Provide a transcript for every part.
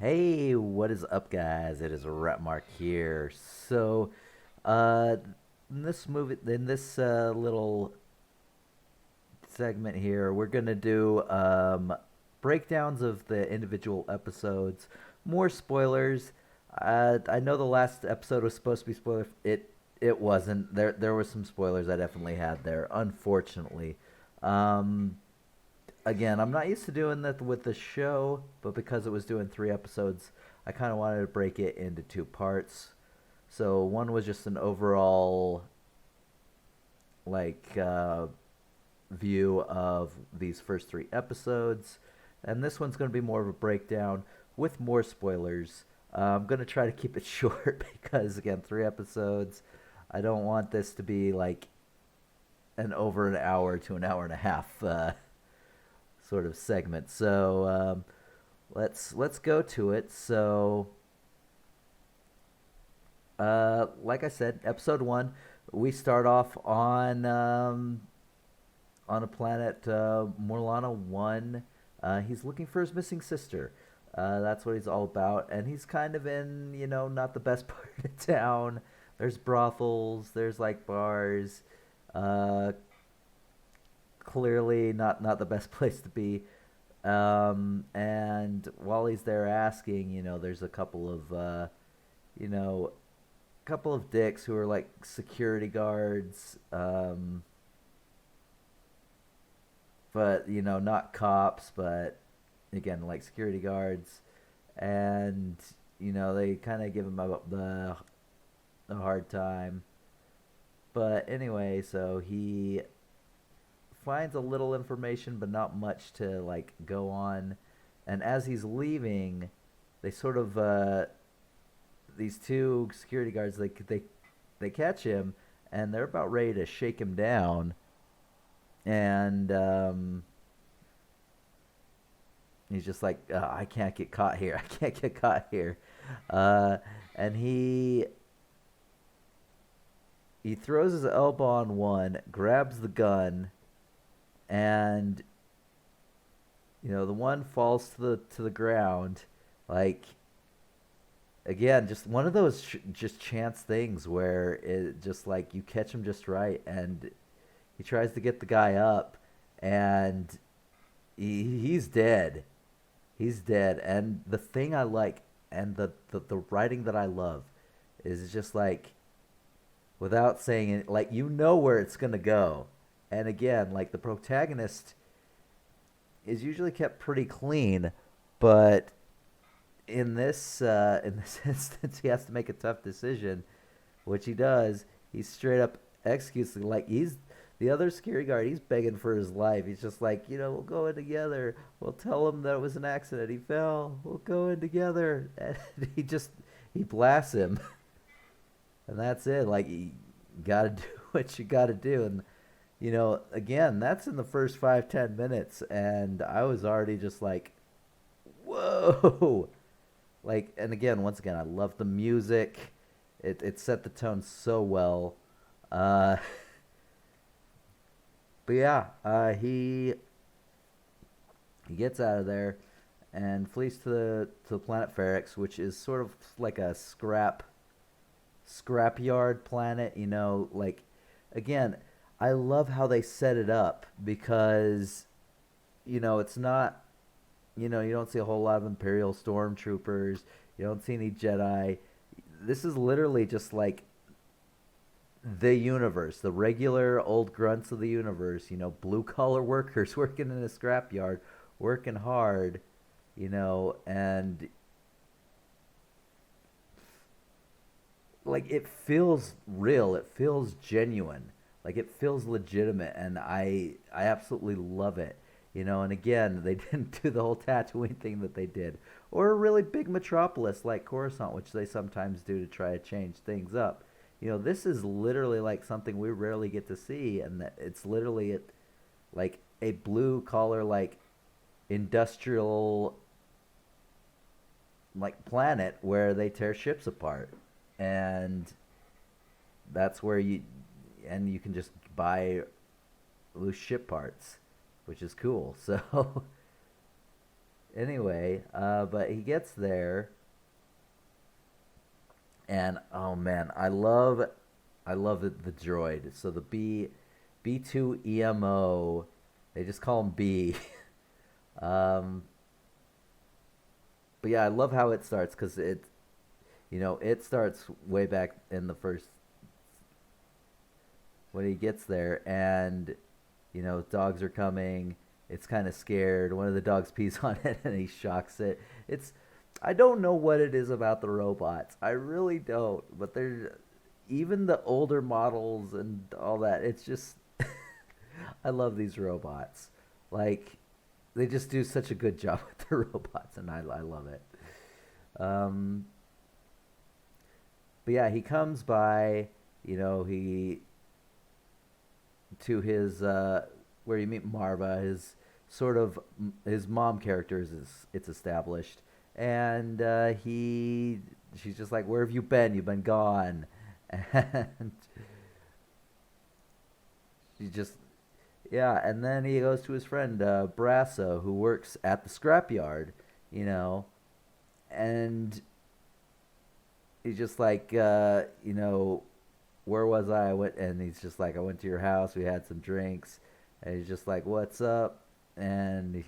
Hey, what is up, guys? It is Rapmark here. Uh, in this little segment here, we're gonna do breakdowns of the individual episodes, more spoilers. I know the last episode was supposed to be spoiler. It wasn't. There were some spoilers I definitely had there, unfortunately. Um, Again, I'm not used to doing that with the show, but because it was doing 3 episodes, I kind of wanted to break it into 2 parts. So one was just an overall like view of these first 3 episodes, and this one's going to be more of a breakdown with more spoilers. I'm going to try to keep it short because again, 3 episodes. I don't want this to be like an hour to an hour and a half sort of segment. Let's go to it. Like I said, episode 1, we start off on a planet Morlana 1. He's looking for his missing sister. That's what he's all about, and he's kind of in not the best part of town. There's brothels, there's like bars. Uh, Clearly not the best place to be. And while he's there asking, there's a you know, couple of dicks who are like security guards, but not cops, but again, like security guards, and they kind of give him the hard time. But anyway, so he finds a little information, but not much to like go on. And as he's leaving, they sort of these two security guards they catch him, and they're about ready to shake him down. And he's just like, I can't get caught here. I can't get caught here. Uh, and he throws his elbow on one, grabs the gun, and the one falls to the ground, like again, just one of those just chance things where it just like you catch him just right, and he tries to get the guy up, and he's dead. He's dead. And the thing I like, and the writing that I love, is just like without saying it, like where it's gonna go. And again, like the protagonist is usually kept pretty clean, but in this instance, he has to make a tough decision, which he does. He's straight up executes, like he's the other security guard. He's begging for his life. He's just like, we'll go in together. We'll tell him that it was an accident. He fell. We'll go in together. And he blasts him, and that's it. Like you gotta do what you gotta do, and again, that's in the first 5-10 minutes, and I was already just like, whoa. Like, and again, once again, I love the music. It set the tone so well. Uh, but yeah, he gets out of there and flees to the planet Ferrex, which is sort of like a scrapyard planet. Like again, I love how they set it up because it's not you don't see a whole lot of Imperial stormtroopers. You don't see any Jedi. This is literally just like the universe, the regular old grunts of the universe. Blue collar workers working in a scrapyard, working hard. And like it feels real. It feels genuine. Like it feels legitimate, and I absolutely love it. And again, they didn't do the whole Tatooine thing that they did, or a really big metropolis like Coruscant, which they sometimes do to try to change things up. This is literally like something we rarely get to see, and that it's literally like a blue collar, like industrial, like planet where they tear ships apart, and that's where you can just buy loose ship parts, which is cool. So Anyway, but he gets there, and oh man, I love the droid. So the B2 EMO, they just call him B. um, but yeah, I love how it starts because it starts way back in the first when he gets there, and dogs are coming. It's kind of scared. One of the dogs pees on it, and he shocks it. It's I don't know what it is about the robots. I really don't. But they're even the older models and all that. It's just I love these robots. Like they just do such a good job with the robots, and I love it. Um, but yeah, he comes by. He to his where you meet Marva, his sort of his mom character is it's established, and she's just like, "Where have you been? You've been gone," and she just yeah, and then he goes to his friend Brasso, who works at the scrapyard, you know, and he's just like, where was I? I went, and he's just like, I went to your house. We had some drinks, and he's just like, what's up? And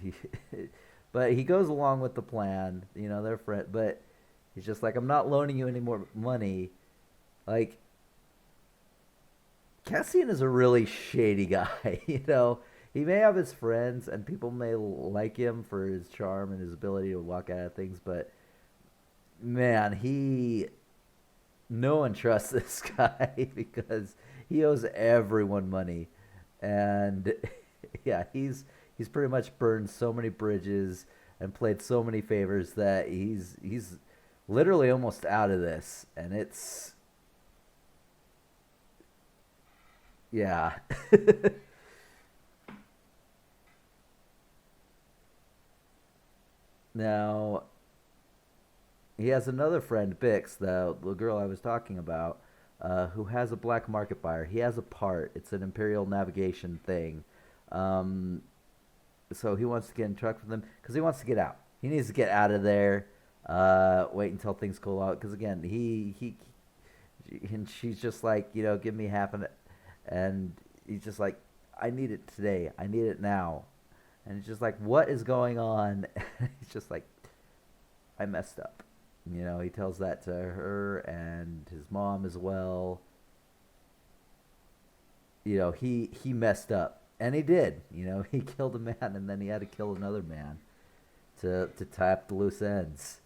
but he goes along with the plan. They're friend, but he's just like, I'm not loaning you any more money. Like Cassian is a really shady guy. He may have his friends, and people may like him for his charm and his ability to walk out of things, but man, no one trusts this guy because he owes everyone money, and yeah, he's pretty much burned so many bridges and played so many favors that he's literally almost out of this, and it's yeah. Now he has another friend, Bix, the girl I was talking about, who has a black market buyer. He has a part. It's an Imperial navigation thing. Um, so he wants to get in truck with them because he wants to get out. He needs to get out of there. Wait until things cool out. Because again, he and she's just like, give me half of it, and he's just like, I need it today. I need it now. And it's just like, what is going on? He's just like, I messed up. He tells that to her and his mom as well. He messed up, and he did. He killed a man, and then he had to kill another man to tie up the loose ends.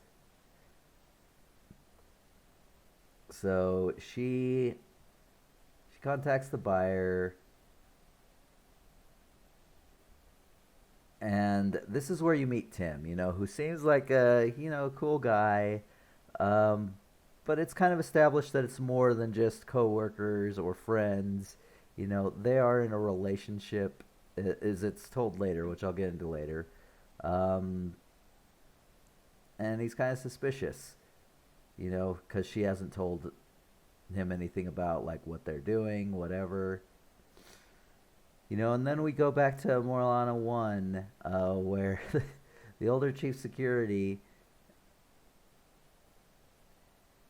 So she contacts the buyer, and this is where you meet Tim. Who seems like a cool guy, um, but it's kind of established that it's more than just coworkers or friends. They are in a relationship, as it's told later, which I'll get into later. Um, and he's kind of suspicious, because she hasn't told him anything about like what they're doing, whatever. And then we go back to Morlana 1, where the older chief security,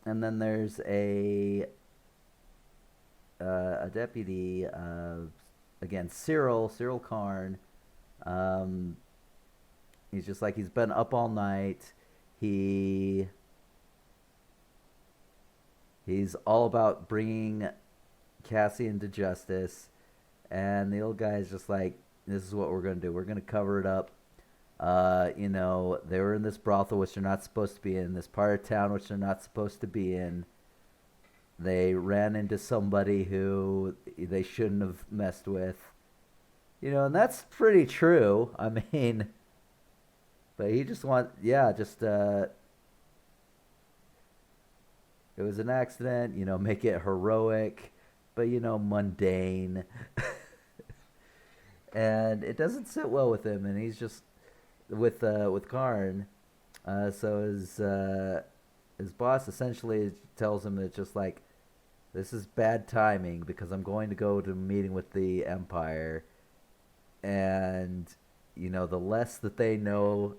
and then there's a deputy, again, Cyril Karn. Um, he's just like, he's been up all night. He he's all about bringing Cassian to justice, and the old guy is just like, this is what we're gonna do. We're gonna cover it up. They were in this brothel which they're not supposed to be in, this part of town which they're not supposed to be in. They ran into somebody who they shouldn't have messed with. And that's pretty true. I mean, but he just just it was an accident, make it heroic, but mundane. And it doesn't sit well with him, and he's just with Karn. So his boss essentially tells him that it's just like, this is bad timing because I'm going to go to a meeting with the Empire, and the less that they know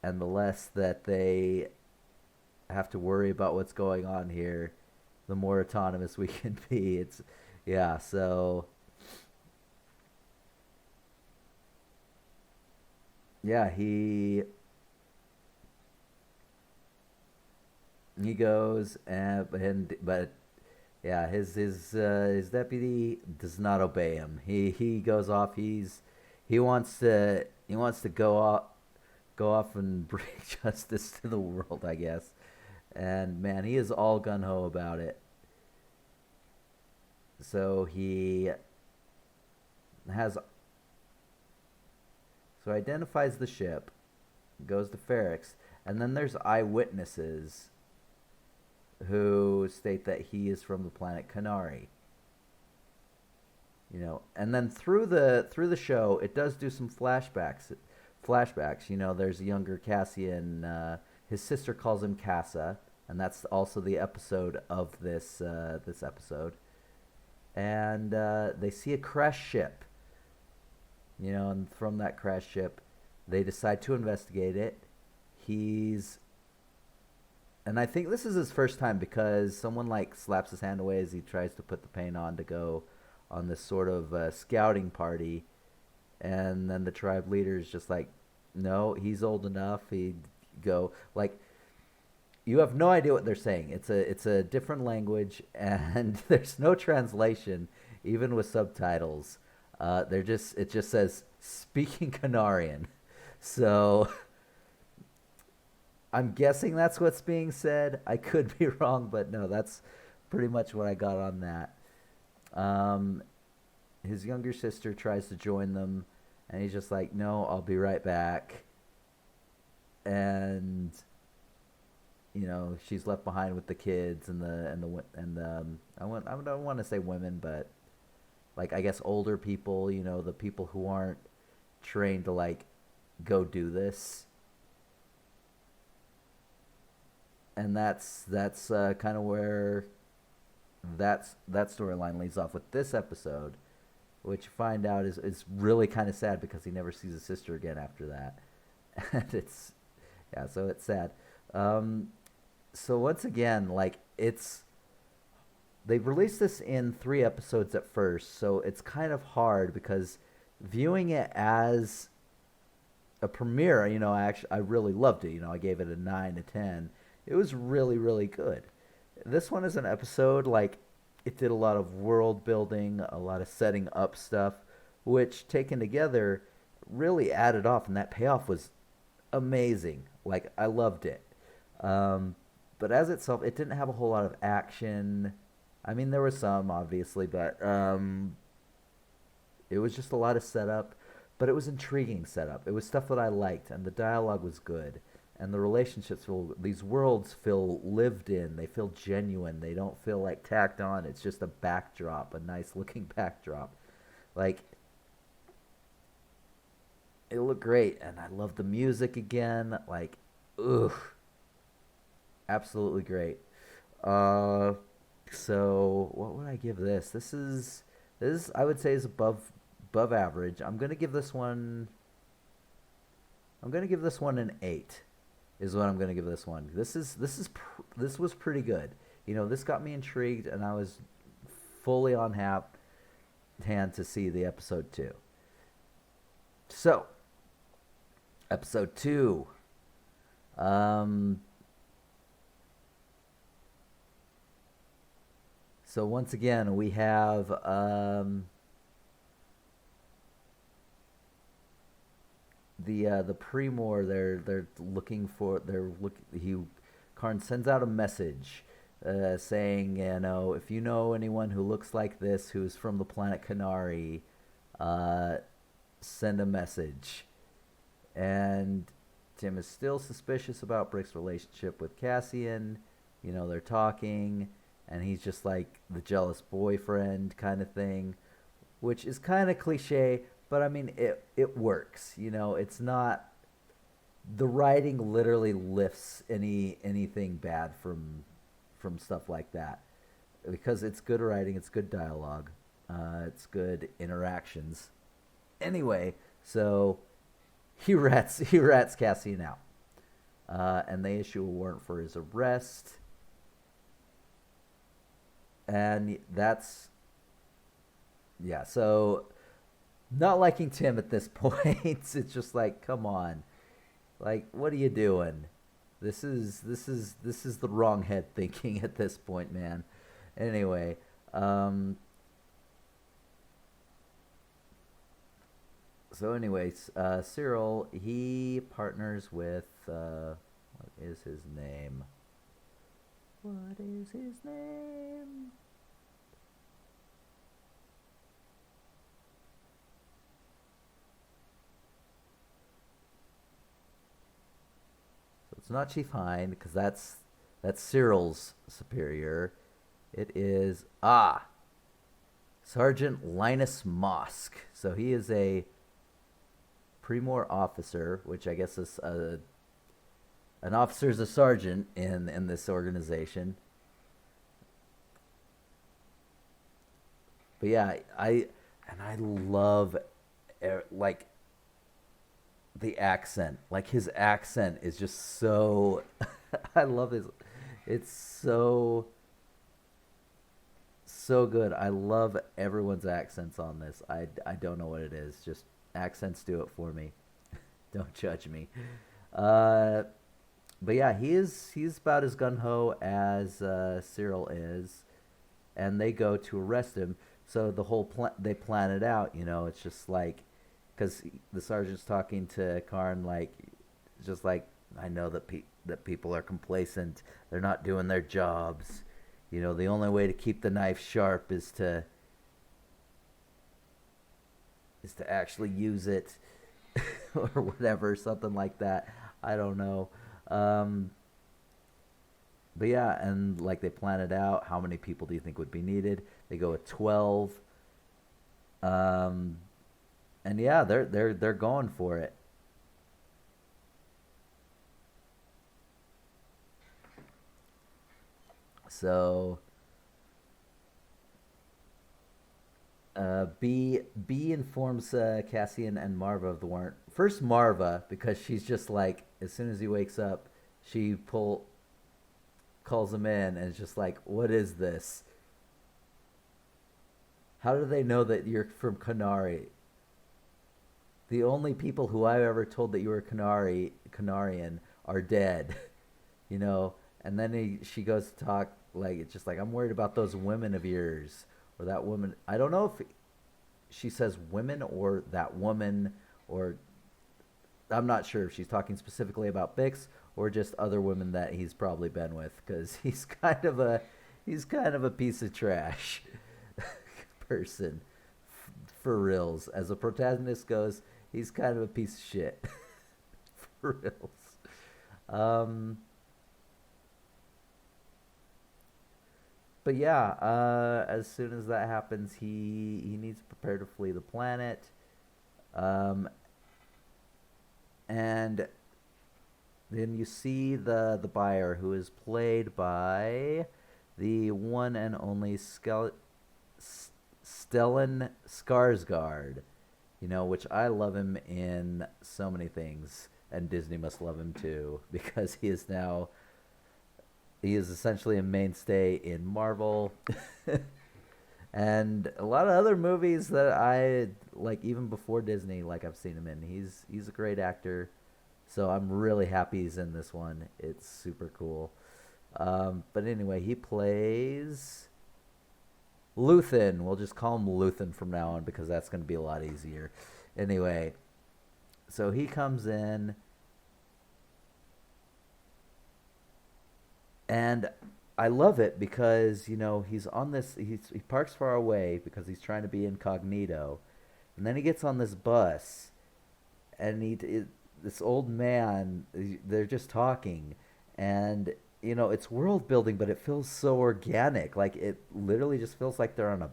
and the less that they have to worry about what's going on here, the more autonomous we can be. It's yeah. So yeah, he goes and but yeah, his deputy does not obey him. He goes off. He wants to go off and bring justice to the world, I guess. And man, he is all gun ho about it. So he has identifies the ship, goes to Ferrex, and then there's eyewitnesses who state that he is from the planet Canary. And then through the show, it does do some flashbacks. There's a younger Cassian. His sister calls him Casa, and that's also the episode of this episode. And they see a crash ship. And from that crash ship, they decide to investigate it. He's And I think this is his first time because someone like slaps his hand away as he tries to put the paint on to go on this sort of scouting party, and then the tribe leader is just like, no, he's old enough. He'd go like, you have no idea what they're saying. It's a different language, and there's no translation, even with subtitles. It just says speaking Canarian, so I'm guessing that's what's being said. I could be wrong, but no, that's pretty much what I got on that. Um, his younger sister tries to join them, and he's just like, "No, I'll be right back." And she's left behind with the kids and I don't want to say women, but like I guess older people. The people who aren't trained to like go do this. And that's kind of where that storyline leads off with this episode, which you find out is really kind of sad because he never sees his sister again after that, and so it's sad. Um, so once again, like they've released this in 3 episodes at first, so it's kind of hard because viewing it as a premiere, I really loved it. I gave it a 9 to 10. It was really, really good. This one is an episode, like, it did a lot of world building, a lot of setting up stuff, which taken together really added off, and that payoff was amazing. Like, I loved it. Um, but as itself, it didn't have a whole lot of action. I mean, there was some, obviously, but it was just a lot of setup. But it was intriguing setup. It was stuff that I liked, and the dialogue was good. And the relationships these worlds feel lived in. They feel genuine. They don't feel like tacked on. It's just a backdrop, a nice looking backdrop. Like, it looked great, and I love the music again. Like, ugh, absolutely great. Uh, so what would I give this? This I would say is above average. I'm gonna give this one an 8. Is what I'm gonna give this one. This was pretty good. This got me intrigued, and I was fully on hand to see the episode 2. So, episode 2. Um, so once again, we have the Primor. They're looking for they're look he Karn sends out a message saying, if you know anyone who looks like this who's from the planet Canary, uh, send a message. And Tim is still suspicious about Brick's relationship with Cassian. They're talking, and he's just like the jealous boyfriend kind of thing, which is kind of cliche, but I mean it works. It's not, the writing literally lifts anything bad from stuff like that because it's good writing, it's good dialogue, it's good interactions. Anyway, so he rats Cassian out. and they issue a warrant for his arrest. And that's, yeah. So not liking Tim at this point. It's just like, come on, like, what are you doing? This is the wrong head thinking at this point, man. Anyway, um, so anyways, Cyril, he partners with what is his name? What is his name? So it's not Chief Hind because that's Cyril's superior. It is Sergeant Linus Mosk. So he is a Primor officer, which I guess is an officer is a sergeant in this organization. But yeah, I love like the accent. Like his accent is just so I love his it's so good. I love everyone's accents on this. I don't know what it is. Just accents do it for me. Don't judge me. Uh but yeah, he's about as gun ho as Cyril is, and they go to arrest him. So they plan it out. It's just like because the sergeant's talking to Karn like, just like, I know that people are complacent. They're not doing their jobs. The only way to keep the knife sharp is to actually use it, or whatever, something like that. I don't know. Um, but yeah, and like they plan it out. How many people do you think would be needed? They go with 12. Um, and yeah, they're going for it. So B informs Cassian and Marva of the warrant. First Marva, because she's just like, as soon as he wakes up, she pull calls him in and is just like, "What is this? How do they know that you're from Canary? The only people who I've ever told that you were Canarian are dead." you know. And then she goes to talk like, it's just like, "I'm worried about those women of yours, or that woman." I don't know if she says women or that woman, or I'm not sure if she's talking specifically about Bix or just other women that he's probably been with, because he's kind of a piece of trash person, for reals. As a protagonist goes, he's kind of a piece of shit, for reals. Um, but yeah, as soon as that happens, he needs to prepare to flee the planet. Um, and then you see the buyer, who is played by the one and only Stellan Skarsgård. Which I love him in so many things, and Disney must love him too, because he is essentially a mainstay in Marvel and a lot of other movies that I like, even before Disney. Like, I've seen him in. He's a great actor, so I'm really happy he's in this one. It's super cool. But anyway, he plays Luthen. We'll just call him Luthen from now on, because that's going to be a lot easier. Anyway, so he comes in, and I love it because he's on this. He parks far away because he's trying to be incognito, and then he gets on this bus, and this old man. They're just talking, and it's world building, but it feels so organic. Like, it literally just feels like they're on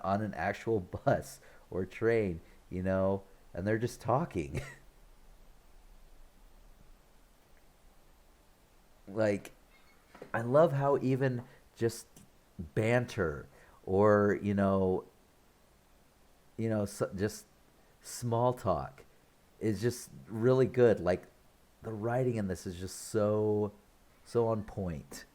an actual bus or train, and they're just talking. Like, I love how even just banter, or just small talk is just really good. Like, the writing in this is just so on point,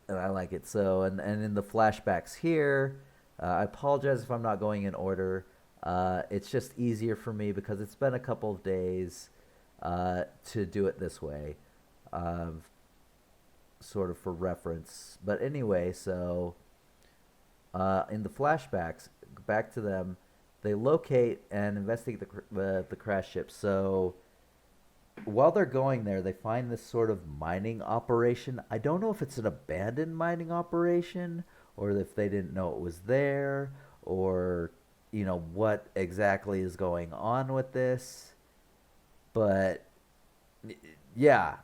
and I like it. So, and in the flashbacks here, I apologize if I'm not going in order. It's just easier for me because it's been a couple of days to do it this way, uh, sort of for reference. But anyway, so in the flashbacks, back to them, they locate and investigate the crash ship. So while they're going there, they find this sort of mining operation. I don't know if it's an abandoned mining operation or if they didn't know it was there or what exactly is going on with this. But yeah,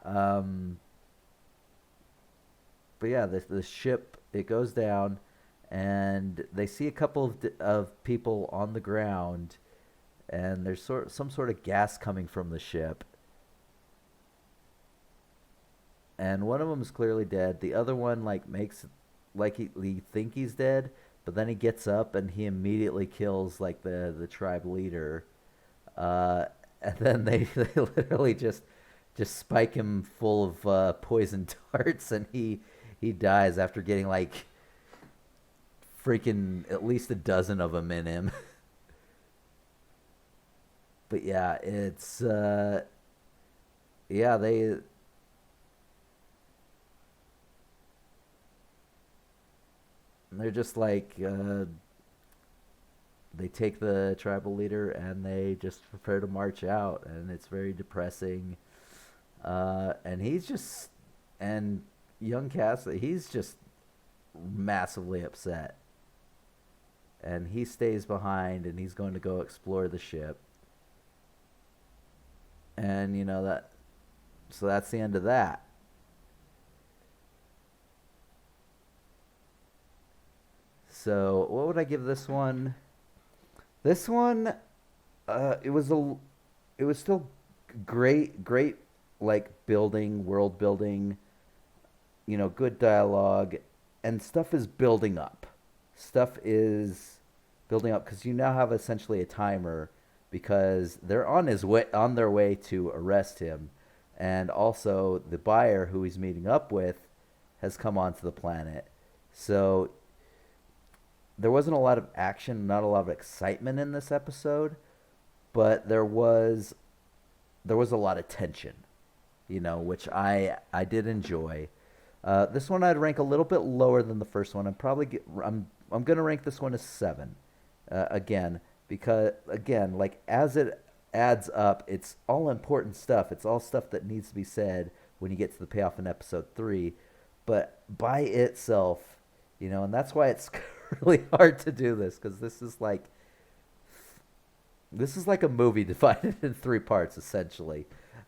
but yeah, the ship it goes down, and they see a couple of people on the ground, and there's some sort of gas coming from the ship, and one of them is clearly dead. The other one like makes like he think he's dead, but then he gets up and he immediately kills like the tribe leader, uh, and then they literally just spike him full of poison darts, and he dies after getting like freaking at least a dozen of them in him. But yeah, it's yeah they're just like they take the tribal leader and they just prepare to march out, and it's very depressing. And he's just and young Cass, he's just massively upset, and he stays behind and he's going to go explore the ship. And that, so that's the end of that. So what would I give this one? This one, it was it was still great, like building, world building, good dialogue, and stuff is building up. Stuff is building up because you now have essentially a timer because they're on their way to arrest him, and also the buyer who he's meeting up with has come onto the planet. So there wasn't a lot of action, not a lot of excitement in this episode, but there was a lot of tension, which I did enjoy. This one I'd rank a little bit lower than the first one. I'm gonna rank this one as 7, again, because again, like as it adds up, it's all important stuff. It's all stuff that needs to be said when you get to the payoff in episode 3. But by itself, and that's why it's really hard to do this because this is like a movie divided in 3 parts essentially.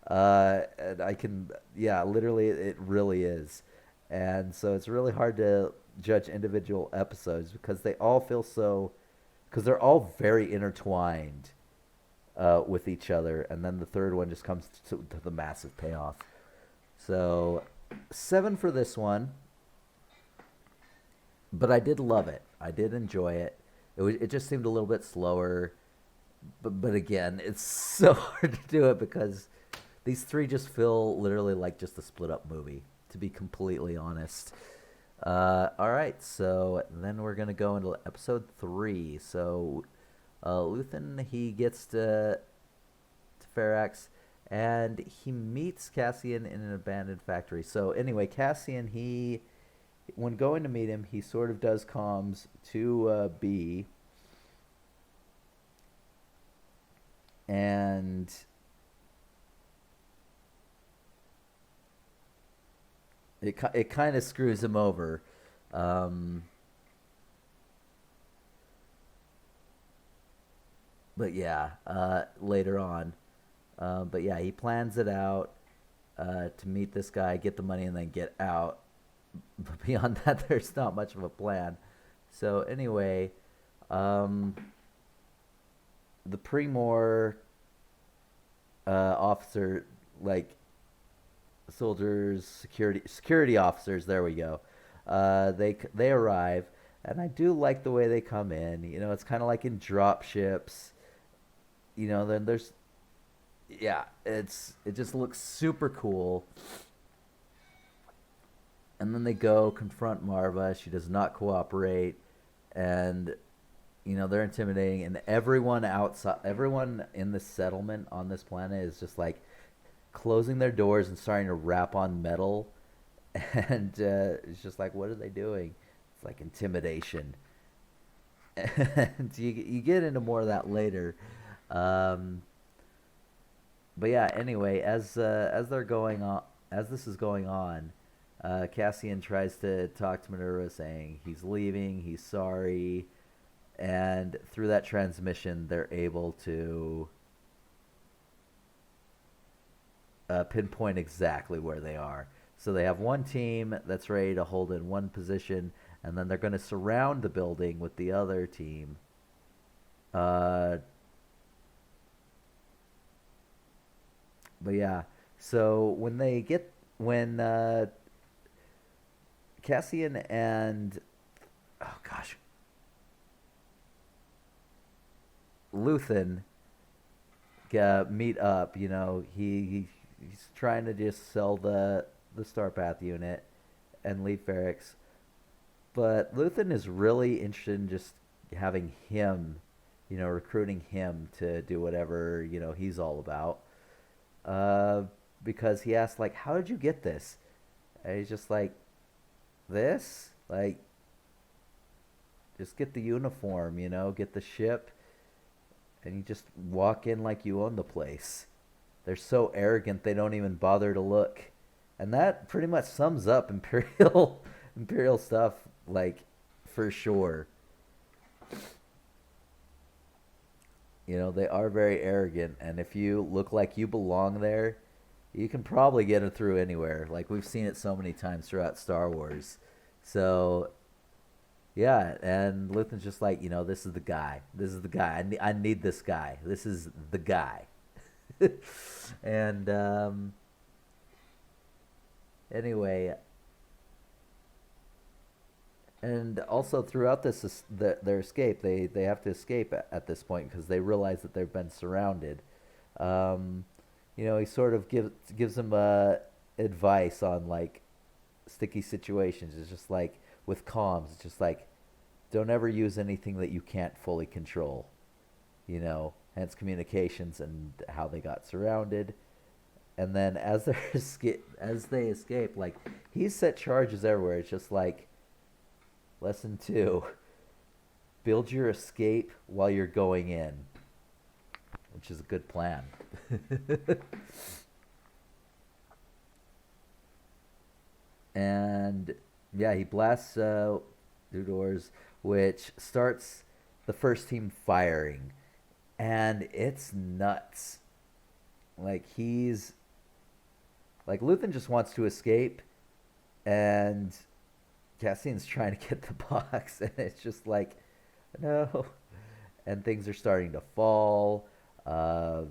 And I can, yeah, literally, it really is. And so it's really hard to judge individual episodes because they all feel so, because they're all very intertwined with each other. And then the third one just comes to the massive payoff. So 7 for this one, but I did love it. I did enjoy it. It just seemed a little bit slower, but again, it's so hard to do it because these 3 just feel literally like just a split up movie, to be completely honest. All right, so then we're gonna go into episode 3. So Luthen, he gets to Ferrax, and he meets Cassian in an abandoned factory. So anyway, Cassian, when going to meet him, he sort of does comms to B, and it kind of screws him over. Um, but yeah, later on. But yeah, he plans it out to meet this guy, get the money, and then get out. But beyond that, there's not much of a plan. So anyway, um, the Primor officer, like soldiers, security officers. There we go. They arrive, and I do like the way they come in. It's kind of like in drop ships. Then there's yeah, it just looks super cool. And then they go confront Marva. She does not cooperate, and they're intimidating. And everyone in the settlement on this planet is just like closing their doors and starting to rap on metal. And it's just like, what are they doing? It's like intimidation. And you get into more of that later. Um, but yeah, anyway, as this is going on, Cassian tries to talk to Minerva, saying he's leaving, he's sorry, and through that transmission, they're able to pinpoint exactly where they are. So they have one team that's ready to hold in one position, and then they're going to surround the building with the other team. Uh, but yeah, so when Cassian and oh gosh, Luthen meet up, he's trying to just sell the Starpath unit and leave Ferrix, but Luthen is really interested in just having him, recruiting him to do whatever he's all about. Uh, because he asked like, "How did you get this?" And he's just like, "This, like, just get the uniform, get the ship, and you just walk in like you own the place." They're so arrogant they don't even bother to look, and that pretty much sums up Imperial Imperial stuff, like, for sure. They are very arrogant, and if you look like you belong there, you can probably get it through anywhere. Like we've seen it so many times throughout Star Wars. So yeah, and Luthen's just like, this is the guy. This is the guy. I need this guy. This is the guy. And anyway, and also throughout their escape, they have to escape at this point because they realize that they've been surrounded. Um, he sort of gives them advice on like sticky situations. It's just like with comms, it's just like don't ever use anything that you can't fully control. Hence communications and how they got surrounded. And then as they escape, like he's set charges everywhere. It's just like lesson two: build your escape while you're going in, which is a good plan. And yeah, he blasts through doors, which starts the first team firing, and it's nuts. Like he's like Luthen just wants to escape, and Cassian's trying to get the box, and it's just like no, and things are starting to fall. Uh,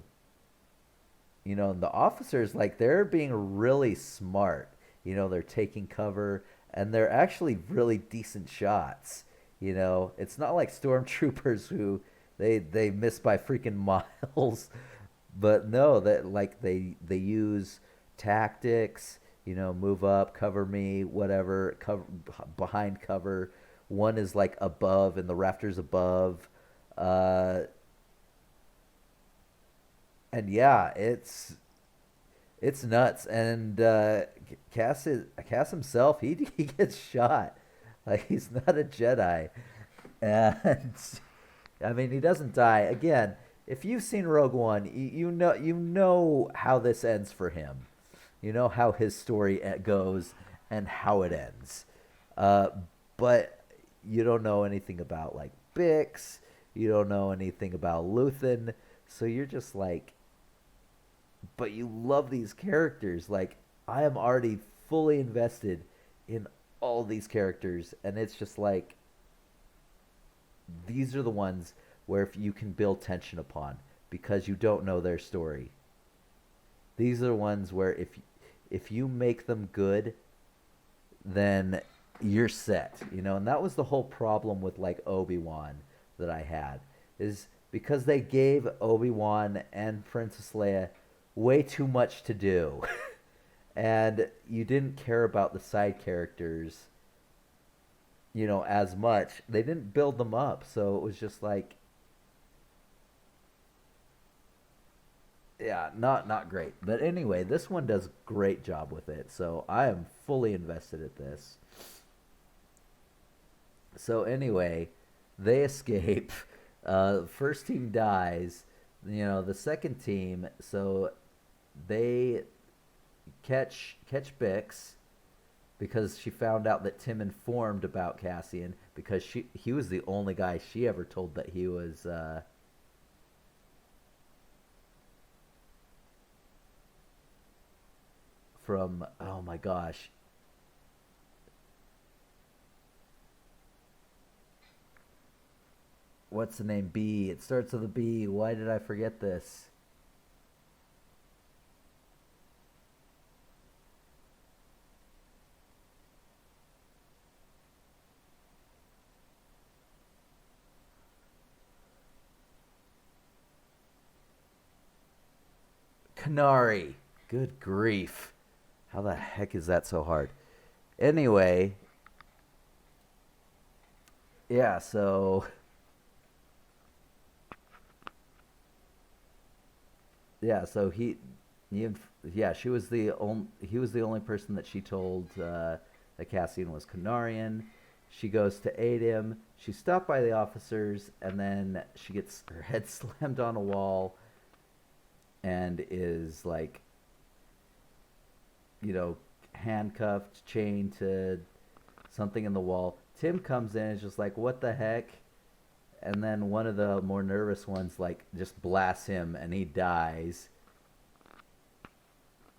and the officers like they're being really smart. They're taking cover, and they're actually really decent shots. It's not like stormtroopers who they miss by freaking miles, but no, that like they use tactics. Move up, cover me, whatever, cover behind cover. One is like above in the rafters above, uh, and yeah, it's nuts. And Cass himself, he gets shot. Like he's not a Jedi, and I mean he doesn't die. Again, if you've seen Rogue One, you know how this ends for him. You know how his story goes and how it ends. Uh, but you don't know anything about like Bix. You don't know anything about Luthen. So you're just like, but you love these characters. Like I am already fully invested in all these characters, and it's just like these are the ones where if you can build tension upon because you don't know their story. These are the ones where if you make them good, then you're set, and that was the whole problem with like Obi-Wan that I had is because they gave Obi-Wan and Princess Leia way too much to do. And you didn't care about the side characters, as much. They didn't build them up, so it was just like, yeah, not great. But anyway, this one does a great job with it, so I am fully invested at this. So anyway, they escape. First team dies. The second team, so they catch Bix because she found out that Tim informed about Cassian because he was the only guy she ever told that he was from. Oh my gosh, what's the name? B. It starts with a B. Why did I forget this? Canary. Good grief. How the heck is that so hard? Anyway, yeah, so yeah, so he yeah, he was the only person that she told that Cassian was Canarian. She goes to aid him. She's stopped by the officers, and then she gets her head slammed on a wall and is like, you know, handcuffed, chained to something in the wall. Tim comes in and is just like, "What the heck?" And then one of the more nervous ones like just blasts him, and he dies.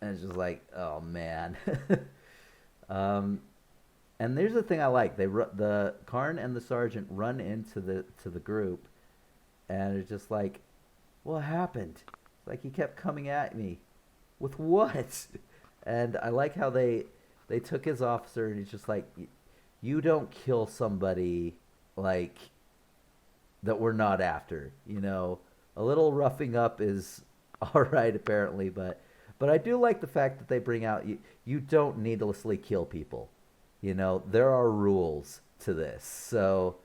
And it's just like, oh man. um, and there's the thing I like. The Karn and the sergeant run into the group, and it's just like, what happened? It's like he kept coming at me, with what? And I like how they took his officer, and he's just like, you don't kill somebody like that we're not after. A little roughing up is all right apparently, but I do like the fact that they bring out you don't needlessly kill people. There are rules to this. So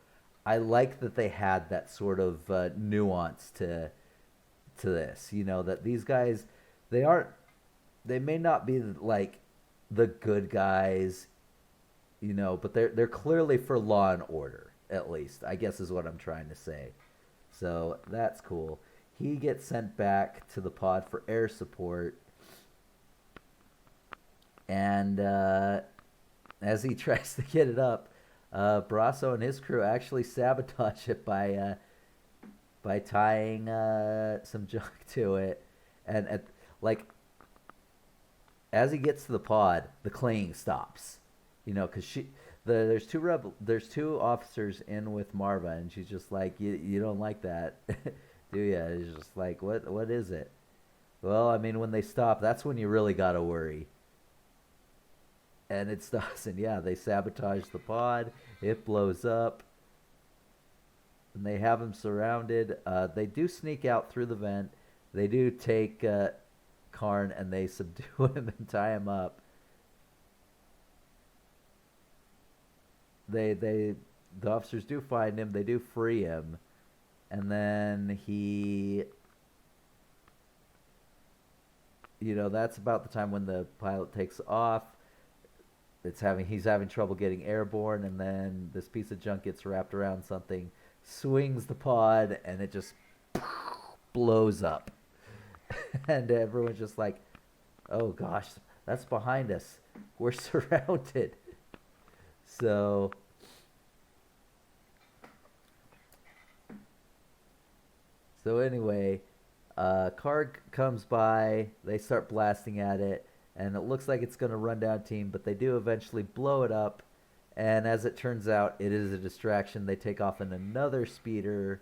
I like that they had that sort of nuance to this. That these guys, they aren't they may not be like the good guys, but they're clearly for law and order, at least, I guess is what I'm trying to say. So that's cool. He gets sent back to the pod for air support, and as he tries to get it up, Brasso and his crew actually sabotage it by tying some junk to it, and like as he gets to the pod, the clinging stops. Because there's two officers in with Marva, and she's just like, you don't like that, do you? It's just like, what is it? Well, I mean, when they stop, that's when you really gotta worry. And it stops, and yeah, they sabotage the pod. It blows up, and they have him surrounded. They do sneak out through the vent. They do take Karn, and they subdue him and tie him up. The officers do find him. They do free him, and then that's about the time when the pilot takes off. He's having trouble getting airborne, and then this piece of junk gets wrapped around something, swings the pod, and it just blows up. And everyone's just like, oh gosh, that's behind us. We're surrounded. So anyway, Karg comes by. They start blasting at it, and it looks like it's going to run down team, but they do eventually blow it up. And as it turns out, it is a distraction. They take off in another speeder,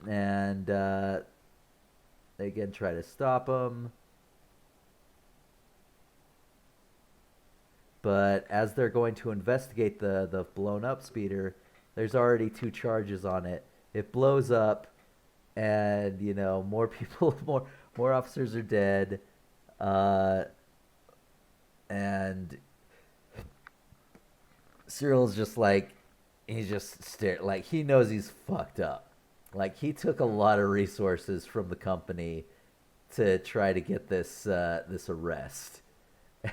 and they again try to stop them. But as they're going to investigate the blown up speeder, there's already two charges on it. It blows up, and more people, more officers are dead, uh, and Cyril's just like, he's just staring, like he knows he's fucked up. Like he took a lot of resources from the company to try to get this arrest,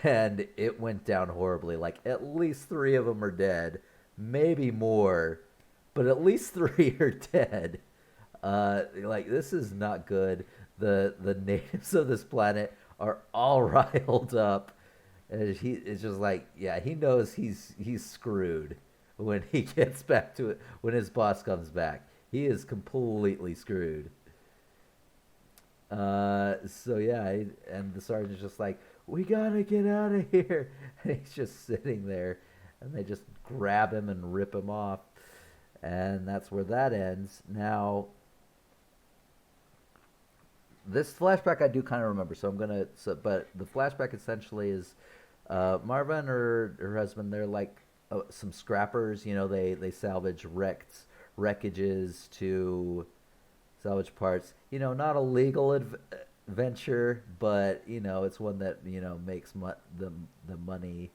and it went down horribly. Like at least three of them are dead, maybe more, but at least three are dead. Like this is not good. The natives of this planet are all riled up, and he it's just like, yeah, he knows he's screwed when he gets back to it. When his boss comes back, he is completely screwed. So yeah, and the sergeant's just like, we gotta get out of here. And he's just sitting there, and they just grab him and rip him off, and that's where that ends. Now, this flashback I do kind of remember, so I'm gonna. So, but the flashback essentially is Marva and her husband. They're like some scrappers. They salvage wreckages to salvage parts. Not a legal venture, but it's one that makes the money.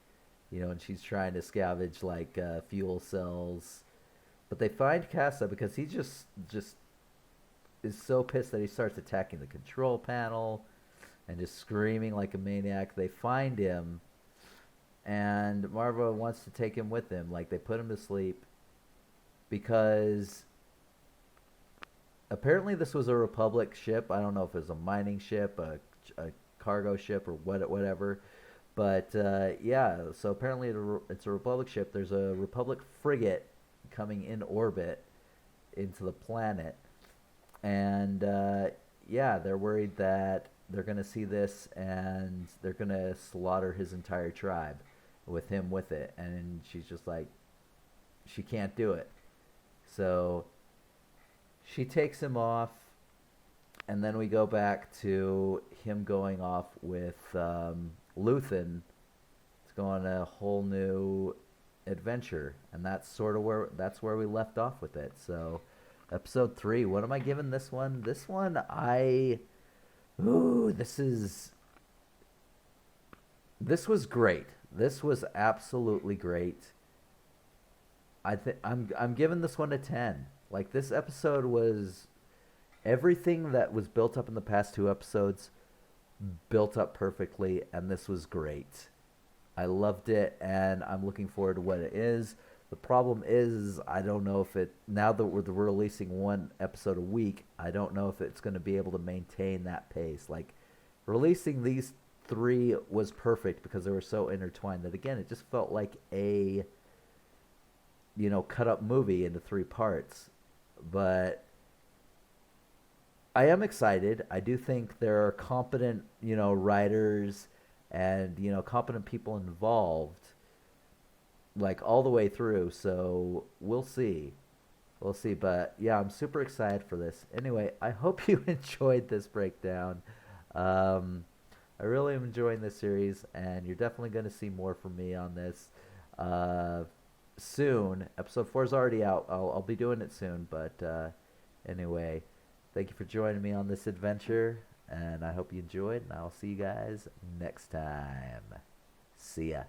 And she's trying to scavenge like fuel cells, but they find Casa because he just is so pissed that he starts attacking the control panel and just screaming like a maniac. They find him, and Marva wants to take him with them. Like they put him to sleep because apparently this was a Republic ship. I don't know if it was a mining ship, a cargo ship, or whatever. But yeah, so apparently it's a Republic ship. There's a Republic frigate coming in orbit into the planet, and yeah, they're worried that they're gonna see this and they're gonna slaughter his entire tribe with him with it. And she's just like, she can't do it. So she takes him off, and then we go back to him going off with Luthen. It's going on a whole new adventure, and that's where we left off with it. So, episode 3. What am I giving this one? This one, this was great. This was absolutely great. I'm giving this one a 10. Like this episode was everything that was built up in the past two episodes built up perfectly, and this was great. I loved it, and I'm looking forward to what it is. The problem is, I don't know if it, now that we're releasing one episode a week, I don't know if it's going to be able to maintain that pace. Like, releasing these three was perfect because they were so intertwined that, again, it just felt like a, cut up movie into three parts. But I am excited. I do think there are competent, writers and, competent people involved, like all the way through. So we'll see. We'll see. But yeah, I'm super excited for this. Anyway, I hope you enjoyed this breakdown. I really am enjoying this series, and you're definitely going to see more from me on this soon. Episode 4 is already out. I'll be doing it soon. But anyway, thank you for joining me on this adventure, and I hope you enjoyed, and I'll see you guys next time. See ya.